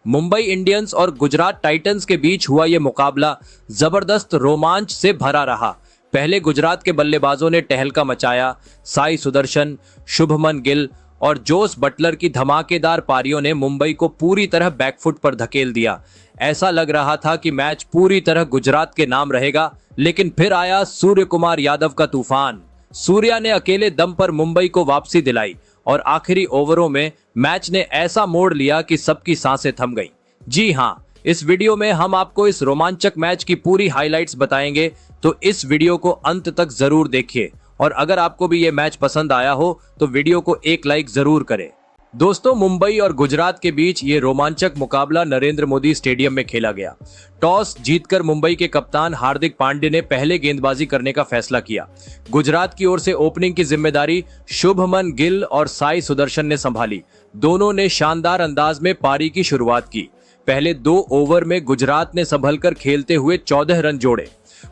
Mumbai Indians और Gujarat Titans के बीच हुआ यह मुकाबला जबरदस्त रोमांच से भरा रहा। पहले गुजरात के बल्लेबाजों ने टहलका मचाया। साई सुदर्शन, शुभमन गिल और जोस बटलर की धमाकेदार पारियों ने मुंबई को पूरी तरह बैकफुट पर धकेल दिया। ऐसा लग रहा था कि मैच पूरी तरह गुजरात के नाम रहेगा, लेकिन फिर आया सूर्य कुमार यादव का तूफान। सूर्या ने अकेले दम पर मुंबई को वापसी दिलाई और आखिरी ओवरों में मैच ने ऐसा मोड़ लिया कि सबकी सांसें थम गईं। जी हां, इस वीडियो में हम आपको इस रोमांचक मैच की पूरी हाइलाइट्स बताएंगे, तो इस वीडियो को अंत तक जरूर देखिए। और अगर आपको भी ये मैच पसंद आया हो तो वीडियो को एक लाइक जरूर करें। दोस्तों, मुंबई और गुजरात के बीच ये रोमांचक मुकाबला नरेंद्र मोदी स्टेडियम में खेला गया। टॉस जीतकर मुंबई के कप्तान हार्दिक पांड्या ने पहले गेंदबाजी करने का फैसला किया। गुजरात की ओर से ओपनिंग की जिम्मेदारी शुभमन गिल और साई सुदर्शन ने संभाली। दोनों ने शानदार अंदाज में पारी की शुरुआत की। पहले 2 ओवर में गुजरात ने संभलकर खेलते हुए 14 रन जोड़े।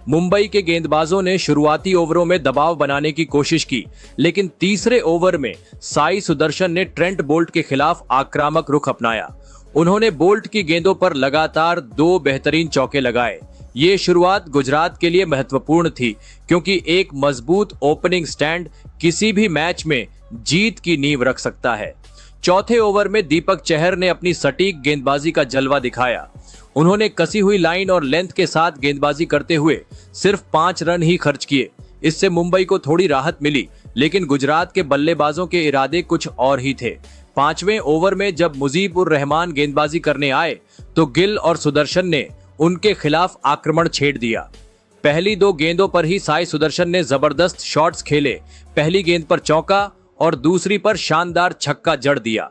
मुंबई के गेंदबाजों ने शुरुआती ओवरों में दबाव बनाने की कोशिश की, लेकिन तीसरे ओवर में साई सुदर्शन ने ट्रेंट बोल्ट के खिलाफ आक्रामक रुख अपनाया। उन्होंने बोल्ट की गेंदों पर लगातार 2 बेहतरीन चौके लगाए। ये शुरुआत गुजरात के लिए महत्वपूर्ण थी, क्योंकि एक मजबूत ओपनिंग स्टैंड किसी भी मैच में जीत की नींव रख सकता है। चौथे ओवर में दीपक चहर ने अपनी सटीक गेंदबाजी का जलवा दिखाया। उन्होंने कसी हुई लाइन और लेंथ के साथ गेंदबाजी करते हुए सिर्फ 5 रन ही खर्च किए। इससे मुंबई को थोड़ी राहत मिली, लेकिन गुजरात के बल्लेबाजों के इरादे कुछ और ही थे। 5वें ओवर में जब मुजीबुर रहमान गेंदबाजी करने आए तो गिल और सुदर्शन ने उनके खिलाफ आक्रमण छेड़ दिया। पहली 2 गेंदों पर ही साई सुदर्शन ने जबरदस्त शॉट्स खेले। पहली गेंद पर चौका और दूसरी पर शानदार छक्का जड़ दिया।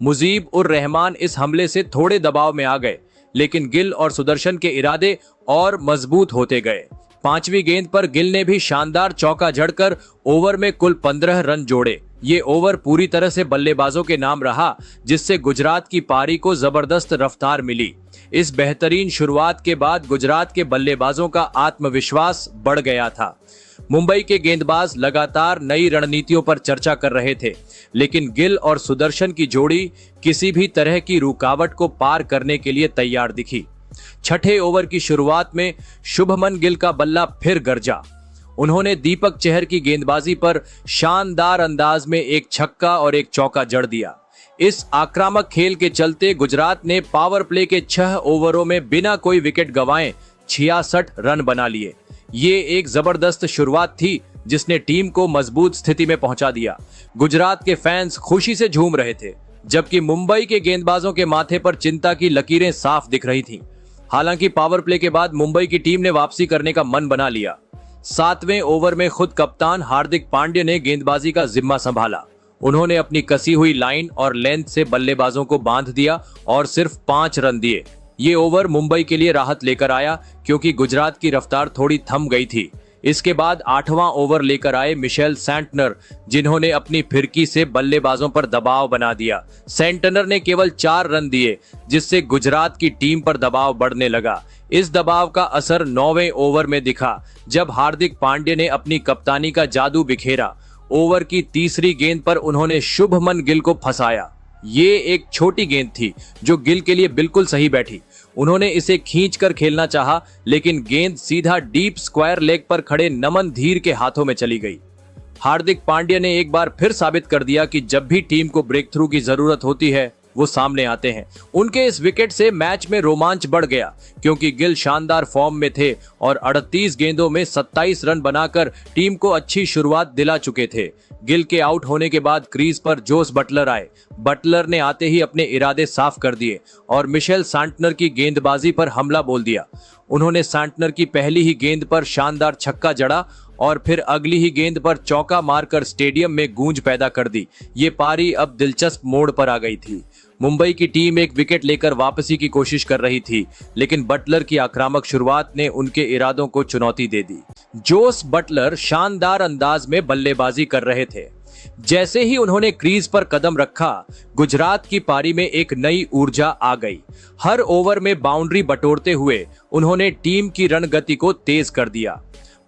मुजीबुर रहमान इस हमले से थोड़े दबाव में आ गए, लेकिन गिल और सुदर्शन के इरादे और मजबूत होते गए। 5वीं गेंद पर गिल ने भी शानदार चौका जड़कर ओवर में कुल 15 रन जोड़े। ये ओवर पूरी तरह से बल्लेबाजों के नाम रहा, जिससे गुजरात की पारी को जबरदस्त रफ्तार मिली। इस बेहतरीन शुरुआत के बाद गुजरात के बल्लेबाजों का आत्मविश्वास बढ़ गया था। मुंबई के गेंदबाज लगातार नई रणनीतियों पर चर्चा कर रहे थे, लेकिन गिल और सुदर्शन की जोड़ी किसी भी तरह की रुकावट को पार करने के लिए तैयार दिखी। छठे ओवर की शुरुआत में शुभमन गिल का बल्ला फिर गरजा। उन्होंने दीपक चहर की गेंदबाजी पर शानदार अंदाज में एक छक्का और एक चौका जड़ दिया। इस आक्रामक खेल के चलते गुजरात ने पावर प्ले के 6 ओवरों में बिना कोई विकेट गंवाए 66 रन बना लिए। ये एक जबरदस्त शुरुआत थी, जिसने टीम को मजबूत स्थिति में पहुंचा दिया। गुजरात के फैंस खुशी से झूम रहे थे, जबकि मुंबई के गेंदबाजों के माथे पर चिंता की लकीरें साफ दिख रही थीं। हालांकि पावर प्ले के बाद मुंबई की टीम ने वापसी करने का मन बना लिया। 7वें ओवर में खुद कप्तान हार्दिक पांड्या ने गेंदबाजी का जिम्मा संभाला। उन्होंने अपनी कसी हुई लाइन और लेंथ से बल्लेबाजों को बांध दिया और सिर्फ 5 रन दिए। ये ओवर मुंबई के लिए राहत लेकर आया, क्योंकि गुजरात की रफ्तार थोड़ी थम गई थी। इसके बाद 8वां ओवर लेकर आए मिशेल सैंटनर, जिन्होंने अपनी फिरकी से बल्लेबाजों पर दबाव बना दिया। सैंटनर ने केवल 4 रन दिए, जिससे गुजरात की टीम पर दबाव बढ़ने लगा। इस दबाव का असर 9वें ओवर में दिखा, जब हार्दिक पांड्या ने अपनी कप्तानी का जादू बिखेरा। ओवर की तीसरी गेंद पर उन्होंने शुभमन गिल को फंसाया। ये एक छोटी गेंद थी, जो गिल के लिए बिल्कुल सही बैठी। उन्होंने इसे खींचकर खेलना चाहा, लेकिन गेंद सीधा डीप स्क्वायर लेग पर खड़े नमन धीर के हाथों में चली गई। हार्दिक पांड्या ने एक बार फिर साबित कर दिया कि जब भी टीम को ब्रेक थ्रू की जरूरत होती है, वो सामने आते हैं। उनके इस विकेट से मैच में रोमांच बढ़ गया, क्योंकि गिल शानदार फॉर्म में थे और 38 गेंदों में 27 रन बनाकर टीम को अच्छी शुरुआत दिला चुके थे। गिल के आउट होने के बाद क्रीज पर जोस बटलर आए। बटलर ने आते ही अपने इरादे साफ कर दिए और मिशेल सैंटनर की गेंदबाजी पर हमला बोल दिया। उन्होंने सैंटनर की पहली ही गेंद पर शानदार छक्का जड़ा और फिर अगली ही गेंद पर चौका मारकर स्टेडियम में गूंज पैदा कर दी। ये पारी अब दिलचस्प मोड़ पर आ गई थी। मुंबई की टीम एक विकेट लेकर वापसी की कोशिश कर रही थी, लेकिन बटलर की आक्रामक शुरुआत ने उनके इरादों को चुनौती दे दी। जोस बटलर शानदार अंदाज में बल्लेबाजी कर रहे थे। जैसे ही उन्होंने क्रीज पर कदम रखा, गुजरात की पारी में एक नई ऊर्जा आ गई। हर ओवर में बाउंड्री बटोरते हुए उन्होंने टीम की रणगति को तेज कर दिया।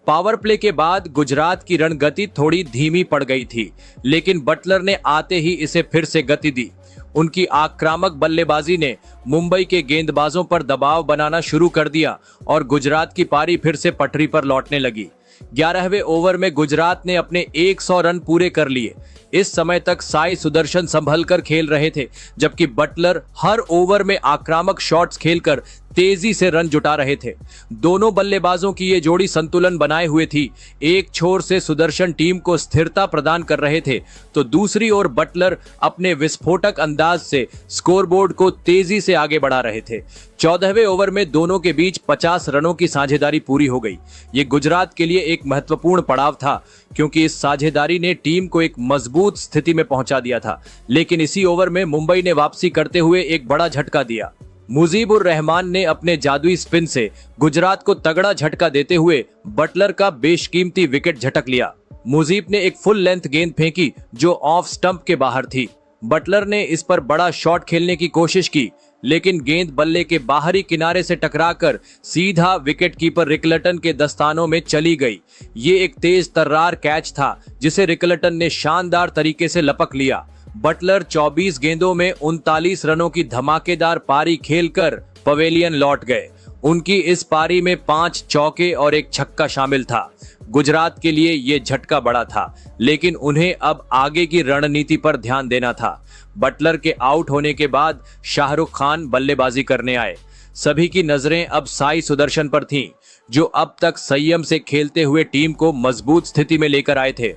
पावर प्ले के बाद गुजरात की रणगति थोड़ी धीमी पड़ गई थी, लेकिन बटलर ने आते ही इसे फिर से गति दी। उनकी आक्रामक बल्लेबाजी ने मुंबई के गेंदबाजों पर दबाव बनाना शुरू कर दिया और गुजरात की पारी फिर से पटरी पर लौटने लगी। 11वें ओवर में गुजरात ने अपने 100 रन पूरे कर लिए। इस समय तक साई सुदर्शन संभल कर खेल रहे थे, जबकि बटलर हर ओवर में आक्रामक शॉट्स खेलकर तेजी से रन जुटा रहे थे। दोनों बल्लेबाजों की ये जोड़ी संतुलन बनाए हुए थी। एक छोर से सुदर्शन टीम को स्थिरता प्रदान कर रहे थे, तो दूसरी ओर बटलर अपने विस्फोटक अंदाज से स्कोरबोर्ड को तेजी से आगे बढ़ा रहे थे। 14वें ओवर में दोनों के बीच 50 रनों की साझेदारी पूरी हो गई। ये गुजरात के लिए एक महत्वपूर्ण पड़ाव था, क्योंकि इस साझेदारी ने टीम को एक मजबूत स्थिति में पहुंचा दिया था। लेकिन इसी ओवर में मुंबई ने वापसी करते हुए एक बड़ा झटका दिया। मुजीबुर रहमान ने अपने जादुई स्पिन से गुजरात को तगड़ा झटका देते हुए बटलर का बेशकीमती विकेट झटक लिया। मुजीब ने एक फुल लेंथ गेंद फेंकी जो ऑफ स्टंप के बाहर थी। बटलर ने इस पर बड़ा शॉट खेलने की कोशिश की, लेकिन गेंद बल्ले के बाहरी किनारे से टकराकर सीधा विकेटकीपर रिकलटन के दस्तानों में चली गई। ये एक तेज तर्रार कैच था जिसे रिकलटन ने शानदार तरीके से लपक लिया। बटलर 24 गेंदों में 39 रनों की धमाकेदार पारी खेलकर पवेलियन लौट गए। उनकी इस पारी में 5 चौके और एक छक्का शामिल था। गुजरात के लिए ये झटका बड़ा था, लेकिन उन्हें अब आगे की रणनीति पर ध्यान देना था। बटलर के आउट होने के बाद शाहरुख खान बल्लेबाजी करने आए। सभी की नजरें अब साई सुदर्शन पर थीं, जो अब तक संयम से खेलते हुए टीम को मजबूत स्थिति में लेकर आए थे।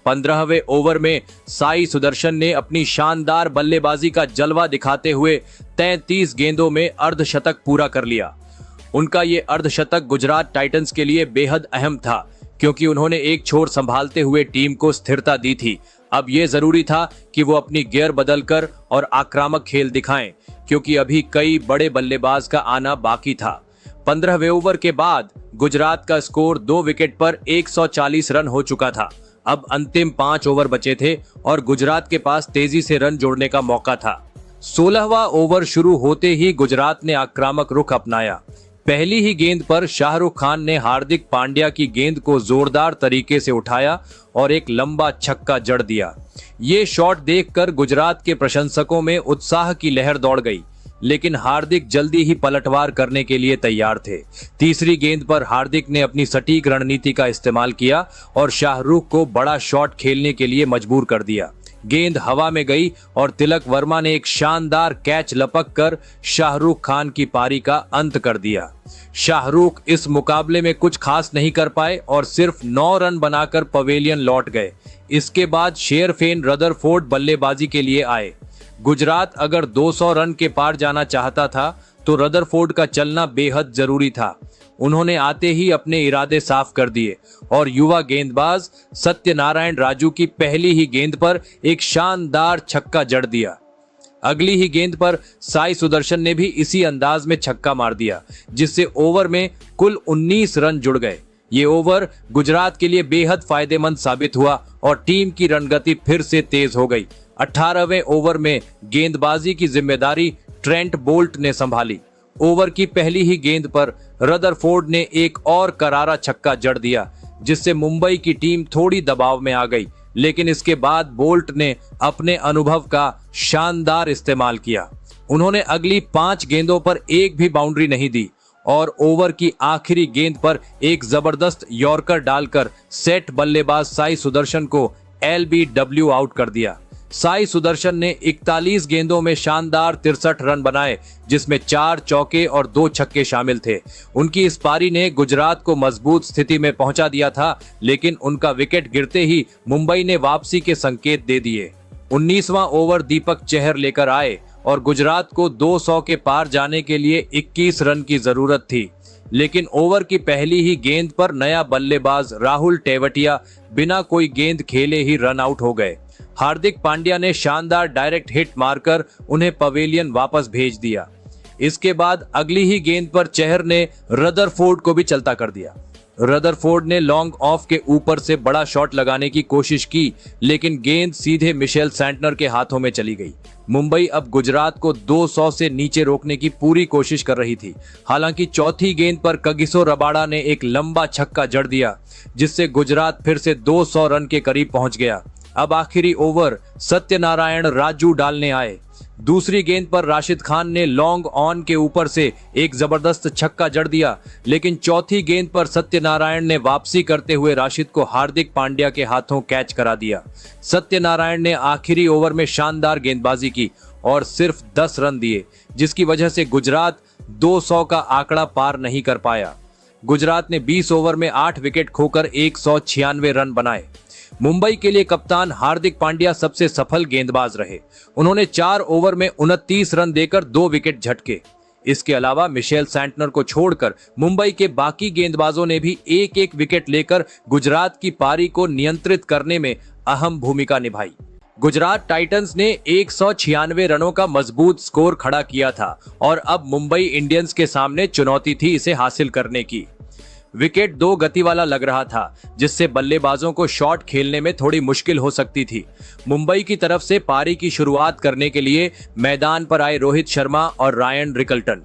15वें ओवर में साई सुदर्शन ने अपनी शानदार बल्लेबाजी का जलवा दिखाते हुए 33 गेंदों में अर्धशतक पूरा कर लिया। उनका ये अर्धशतक गुजरात टाइटंस के लिए बेहद अहम था, क्योंकि उन्होंने एक छोर संभालते हुए टीम को स्थिरता दी थी। अब ये जरूरी था कि वो अपनी गियर बदलकर और आक्रामक खेल दिखाएं, क्योंकि अभी कई बड़े बल्लेबाज का आना बाकी था। 15वें ओवर के बाद गुजरात का स्कोर 2 विकेट पर 140 रन हो चुका था। अब अंतिम 5 ओवर बचे थे और गुजरात के पास तेजी से रन जोड़ने का मौका था। 16वां ओवर शुरू होते ही गुजरात ने आक्रामक रुख अपनाया। पहली ही गेंद पर शाहरुख खान ने हार्दिक पांड्या की गेंद को जोरदार तरीके से उठाया और एक लंबा छक्का जड़ दिया। ये शॉट देखकर गुजरात के प्रशंसकों में उत्साह की लहर दौड़ गई, लेकिन हार्दिक जल्दी ही पलटवार करने के लिए तैयार थे। तीसरी गेंद पर हार्दिक ने अपनी सटीक रणनीति का इस्तेमाल किया और शाहरुख को बड़ा शॉट खेलने के लिए मजबूर कर दिया। गेंद हवा में गई और तिलक वर्मा ने एक शानदार कैच लपक कर शाहरुख खान की पारी का अंत कर दिया। शाहरुख इस मुकाबले में कुछ खास नहीं कर पाए और सिर्फ 9 रन बनाकर पवेलियन लौट गए। इसके बाद शेरफेन रदरफोर्ड बल्लेबाजी के लिए आए। गुजरात अगर 200 रन के पार जाना चाहता था तो रदरफोर्ड का चलना बेहद जरूरी था। उन्होंने आते ही अपने इरादे साफ कर दिए और युवा गेंदबाज सत्यनारायण राजू की पहली ही गेंद पर एक शानदार छक्का जड़ दिया। अगली ही गेंद पर साई सुदर्शन ने भी इसी अंदाज में छक्का मार दिया, जिससे ओवर में कुल 19 रन जुड़ गए। ये ओवर गुजरात के लिए बेहद फायदेमंद साबित हुआ और टीम की रणगति फिर से तेज हो गई। 18वें ओवर में गेंदबाजी की जिम्मेदारी ट्रेंट बोल्ट ने संभाली। ओवर की पहली ही गेंद पर रदरफोर्ड ने एक और करारा छक्का जड़ दिया, जिससे मुंबई की टीम थोड़ी दबाव में आ गई। लेकिन इसके बाद बोल्ट ने अपने अनुभव का शानदार इस्तेमाल किया। उन्होंने अगली 5 गेंदों पर एक भी बाउंड्री नहीं दी और ओवर की आखिरी गेंद पर एक जबरदस्त यॉर्कर डालकर सेट बल्लेबाज साई सुदर्शन को LBW आउट कर दिया। साई सुदर्शन ने 41 गेंदों में शानदार 63 रन बनाए, जिसमें 4 चौके और 2 छक्के शामिल थे। उनकी इस पारी ने गुजरात को मजबूत स्थिति में पहुंचा दिया था, लेकिन उनका विकेट गिरते ही मुंबई ने वापसी के संकेत दे दिए। 19वां ओवर दीपक चहर लेकर आए और गुजरात को 200 के पार जाने के लिए 21 रन की जरूरत थी। लेकिन ओवर की पहली ही गेंद पर नया बल्लेबाज राहुल टेवटिया बिना कोई गेंद खेले ही रन आउट हो गए। हार्दिक पांड्या ने शानदार डायरेक्ट हिट मारकर उन्हें पवेलियन वापस भेज दिया। इसके बाद अगली ही गेंद पर चहर ने रदरफोर्ड को भी चलता कर दिया। रदरफोर्ड ने लॉन्ग ऑफ के ऊपर से बड़ा शॉट लगाने की कोशिश की, लेकिन गेंद सीधे मिशेल सैंटनर के हाथों में चली गई। मुंबई अब गुजरात को 200 से नीचे रोकने की पूरी कोशिश कर रही थी। हालांकि चौथी गेंद पर कगिसो रबाडा ने एक लंबा छक्का जड़ दिया, जिससे गुजरात फिर से 200 रन के करीब पहुंच गया। अब आखिरी ओवर सत्यनारायण राजू डालने आए। दूसरी गेंद पर राशिद खान ने लॉन्ग ऑन के ऊपर से एक जबरदस्त छक्का जड़ दिया, लेकिन चौथी गेंद पर सत्यनारायण ने वापसी करते हुए राशिद को हार्दिक पांड्या के हाथों कैच करा दिया। सत्यनारायण ने आखिरी ओवर में शानदार गेंदबाजी की और सिर्फ 10 रन दिए, जिसकी वजह से गुजरात 200 का आंकड़ा पार नहीं कर पाया। गुजरात ने 20 ओवर में 8 विकेट खोकर 196 रन बनाए। मुंबई के लिए कप्तान हार्दिक पांड्या सबसे सफल गेंदबाज रहे। उन्होंने 4 ओवर में 29 रन देकर 2 विकेट झटके। इसके अलावा मिशेल सैंटनर को छोड़कर मुंबई के बाकी गेंदबाजों ने भी एक एक विकेट लेकर गुजरात की पारी को नियंत्रित करने में अहम भूमिका निभाई। गुजरात टाइटंस ने 196 रनों का मजबूत स्कोर खड़ा किया था और अब मुंबई इंडियंस के सामने चुनौती थी इसे हासिल करने की। विकेट 2 गति वाला लग रहा था, जिससे बल्लेबाजों को शॉट खेलने में थोड़ी मुश्किल हो सकती थी। मुंबई की तरफ से पारी की शुरुआत करने के लिए मैदान पर आए रोहित शर्मा और रायन रिकल्टन।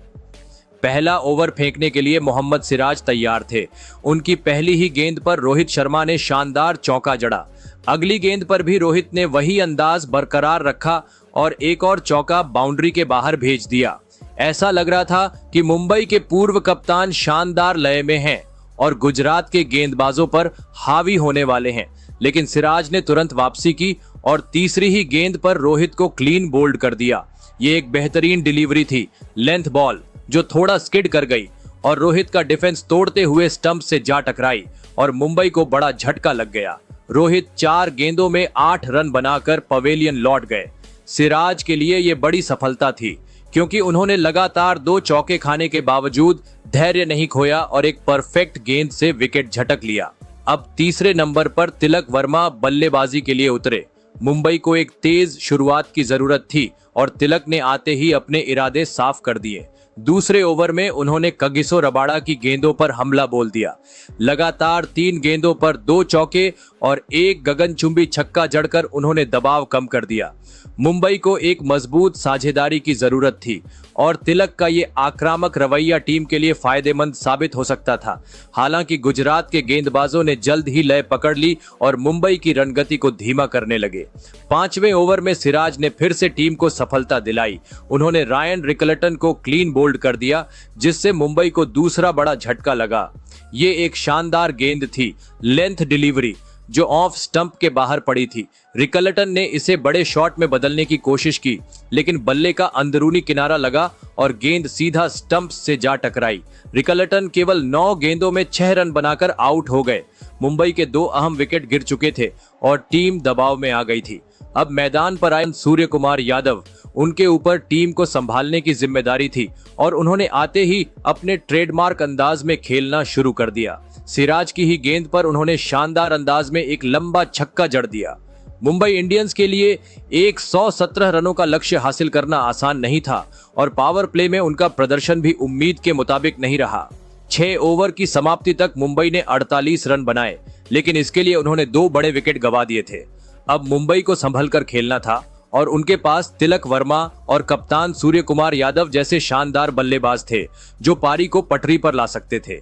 पहला ओवर फेंकने के लिए मोहम्मद सिराज तैयार थे। उनकी पहली ही गेंद पर रोहित शर्मा ने शानदार चौका जड़ा। अगली गेंद पर भी रोहित ने वही अंदाज बरकरार रखा और एक और चौका बाउंड्री के बाहर भेज दिया। ऐसा लग रहा था कि मुंबई के पूर्व कप्तान शानदार लय में हैं और गुजरात के गेंदबाजों पर हावी होने वाले हैं, लेकिन सिराज ने तुरंत वापसी की और तीसरी ही गेंद पर रोहित को क्लीन बोल्ड कर दिया। ये एक बेहतरीन डिलीवरी थी, लेंथ बॉल जो थोड़ा स्किड कर गई और रोहित का डिफेंस तोड़ते हुए स्टंप से जा टकराई और मुंबई को बड़ा झटका लग गया। रोहित 4 गेंदों में 8 रन बनाकर पवेलियन लौट गए। सिराज के लिए ये बड़ी सफलता थी, क्योंकि उन्होंने लगातार 2 चौके खाने के बावजूद धैर्य नहीं खोया और एक परफेक्ट गेंद से विकेट झटक लिया। अब तीसरे नंबर पर तिलक वर्मा बल्लेबाजी के लिए उतरे। मुंबई को एक तेज शुरुआत की जरूरत थी और तिलक ने आते ही अपने इरादे साफ कर दिए। दूसरे ओवर में उन्होंने कगिसो रबाड़ा की गेंदों पर हमला बोल दिया। लगातार 3 गेंदों पर 2 चौके और 1 गगनचुंबी छक्का जड़कर उन्होंने दबाव कम कर दिया। मुंबई को एक मजबूत साझेदारी की जरूरत थी और तिलक का ये आक्रामक रवैया टीम के लिए फायदेमंद साबित हो सकता था। हालांकि गुजरात के गेंदबाजों ने जल्द ही लय पकड़ ली और मुंबई की रणगति को धीमा करने लगे। 5वें ओवर में सिराज ने फिर से टीम को सफलता दिलाई। उन्होंने रायन रिकल्टन को क्लीन बोल्ड कर दिया, जिससे मुंबई को दूसरा बड़ा झटका लगा। ये एक शानदार गेंद थी, लेंथ डिलीवरी जो ऑफ स्टंप के बाहर पड़ी थी। रिकल्टन ने इसे बड़े शॉट में बदलने की कोशिश की, लेकिन बल्ले का अंदरूनी किनारा लगा और गेंद सीधा स्टंप से जा टकराई। रिकल्टन केवल 9 गेंदों में 6 रन बनाकर आउट हो गए। मुंबई के 2 अहम विकेट गिर चुके थे और टीम दबाव में आ गई थी। अब मैदान पर आए सूर्य कुमार यादव, उनके ऊपर टीम को संभालने की जिम्मेदारी थी और उन्होंने आते ही अपने ट्रेडमार्क अंदाज में खेलना शुरू कर दिया। सिराज की ही गेंद पर उन्होंने शानदार अंदाज में एक लंबा छक्का जड़ दिया। मुंबई इंडियंस के लिए 117 रनों का लक्ष्य हासिल करना आसान नहीं था और पावर प्ले में उनका प्रदर्शन भी उम्मीद के मुताबिक नहीं रहा। 6 ओवर की समाप्ति तक मुंबई ने 48 रन बनाए, लेकिन इसके लिए उन्होंने 2 बड़े विकेट गंवा दिए थे। अब मुंबई को संभल कर खेलना था और उनके पास तिलक वर्मा और कप्तान सूर्य कुमार यादव जैसे शानदार बल्लेबाज थे जो पारी को पटरी पर ला सकते थे।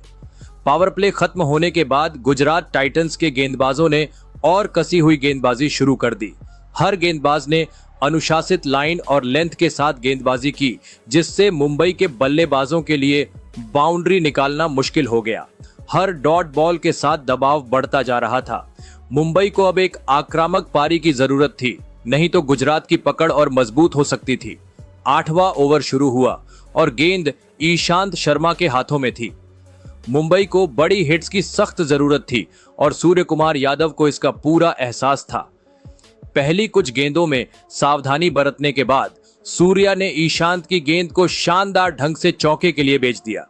पावर प्ले खत्म होने के बाद गुजरात टाइटंस के गेंदबाजों ने और कसी हुई गेंदबाजी शुरू कर दी। हर गेंदबाज ने अनुशासित लाइन और लेंथ के साथ गेंदबाजी की, जिससे मुंबई के बल्लेबाजों के लिए बाउंड्री निकालना मुश्किल हो गया। हर डॉट बॉल के साथ दबाव बढ़ता जा रहा था। मुंबई को अब एक आक्रामक पारी की जरूरत थी, नहीं तो गुजरात की पकड़ और मजबूत हो सकती थी। 8वां ओवर शुरू हुआ और गेंद ईशांत शर्मा के हाथों में थी। मुंबई को बड़ी हिट्स की सख्त जरूरत थी और सूर्य कुमार यादव को इसका पूरा एहसास था। पहली कुछ गेंदों में सावधानी बरतने के बाद सूर्या ने ईशांत की गेंद को शानदार ढंग से चौके के लिए भेज दिया।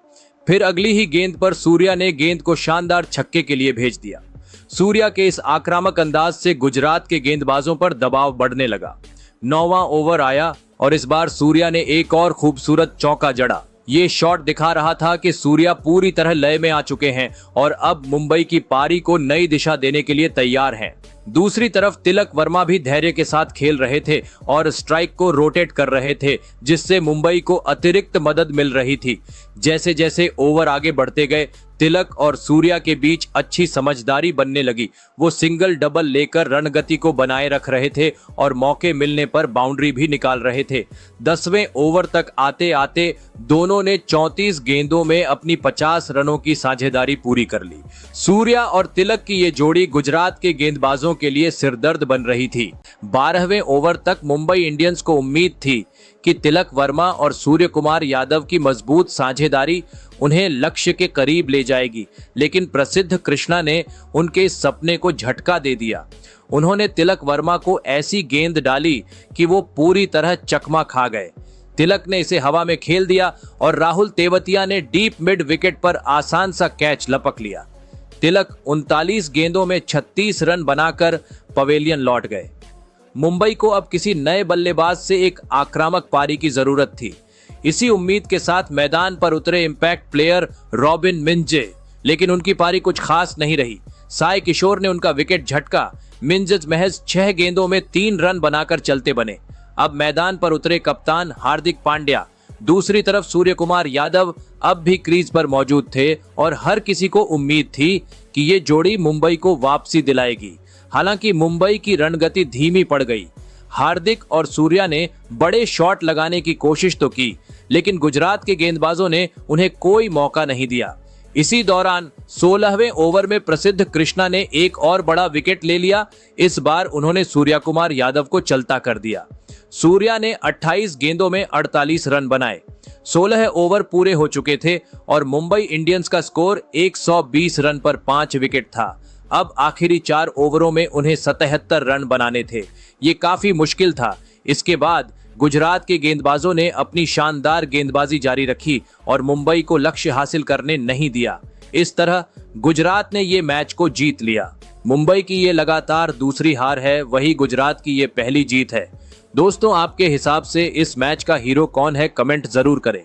फिर अगली ही गेंद पर सूर्या ने गेंद को शानदार छक्के के लिए भेज दिया। सूर्या के इस आक्रामक अंदाज से गुजरात के गेंदबाजों पर दबाव बढ़ने लगा। 9वां ओवर आया और इस बार सूर्या ने एक और खूबसूरत चौका जड़ा। ये शॉट दिखा रहा था कि सूर्या पूरी तरह लय में आ चुके हैं और अब मुंबई की पारी को नई दिशा देने के लिए तैयार हैं। दूसरी तरफ तिलक वर्मा भी धैर्य के साथ खेल रहे थे और स्ट्राइक को रोटेट कर रहे थे, जिससे मुंबई को अतिरिक्त मदद मिल रही थी। जैसे जैसे ओवर आगे बढ़ते गए, तिलक और सूर्या के बीच अच्छी समझदारी बनने लगी। वो सिंगल डबल लेकर रणगति को बनाए रख रहे थे और मौके मिलने पर बाउंड्री भी निकाल रहे थे। 10वें ओवर तक आते आते दोनों ने 34 गेंदों में अपनी 50 रनों की साझेदारी पूरी कर ली। सूर्या और तिलक की ये जोड़ी गुजरात के गेंदबाजों के लिए सिरदर्द बन रही थी। 12वें ओवर तक मुंबई इंडियंस को उम्मीद थी कि तिलक वर्मा और सूर्य कुमार यादव की मजबूत साझेदारी उन्हें लक्ष्य के करीब ले जाएगी, लेकिन प्रसिद्ध कृष्णा ने उनके इस सपने को झटका दे दिया। उन्होंने तिलक वर्मा को ऐसी गेंद डाली कि वो पूरी तरह चकमा खा गए। तिलक ने इसे हवा में खेल दिया और राहुल तेवतिया ने डीप मिड विकेट पर आसान सा कैच लपक लिया। तिलक 39 गेंदों में 36 रन बनाकर पवेलियन लौट गए। मुंबई को अब किसी नए बल्लेबाज से एक आक्रामक पारी की जरूरत थी। इसी उम्मीद के साथ मैदान पर उतरे इंपैक्ट प्लेयर रॉबिन मिंजे, लेकिन उनकी पारी कुछ खास नहीं रही। साई किशोर ने उनका विकेट झटका। मिंजेज महज 6 गेंदों में 3 रन बनाकर चलते बने। अब मैदान पर उतरे कप्तान हार्दिक पांड्या। दूसरी तरफ सूर्य कुमार यादव अब भी क्रीज पर मौजूद थे और हर किसी को उम्मीद थी कि ये जोड़ी मुंबई को वापसी दिलाएगी। हालांकि मुंबई की रणगति धीमी पड़ गई। हार्दिक और सूर्या ने बड़े शॉट लगाने की कोशिश तो की, लेकिन गुजरात के गेंदबाजों ने उन्हें कोई मौका नहीं दिया। इसी दौरान 16वें ओवर में प्रसिद्ध कृष्णा ने एक और बड़ा विकेट ले लिया। इस बार उन्होंने सूर्या कुमार यादव को चलता कर दिया। सूर्या ने 28 गेंदों में 48 रन बनाए। 16 ओवर पूरे हो चुके थे और मुंबई इंडियंस का स्कोर 120 रन पर 5 विकेट था। अब आखिरी 4 ओवरों में उन्हें 77 रन बनाने थे। ये काफी मुश्किल था। इसके बाद गुजरात के गेंदबाजों ने अपनी शानदार गेंदबाजी जारी रखी और मुंबई को लक्ष्य हासिल करने नहीं दिया। इस तरह गुजरात ने ये मैच को जीत लिया। मुंबई की ये लगातार दूसरी हार है, वही गुजरात की ये पहली जीत है। दोस्तों, आपके हिसाब से इस मैच का हीरो कौन है, कमेंट जरूर करें।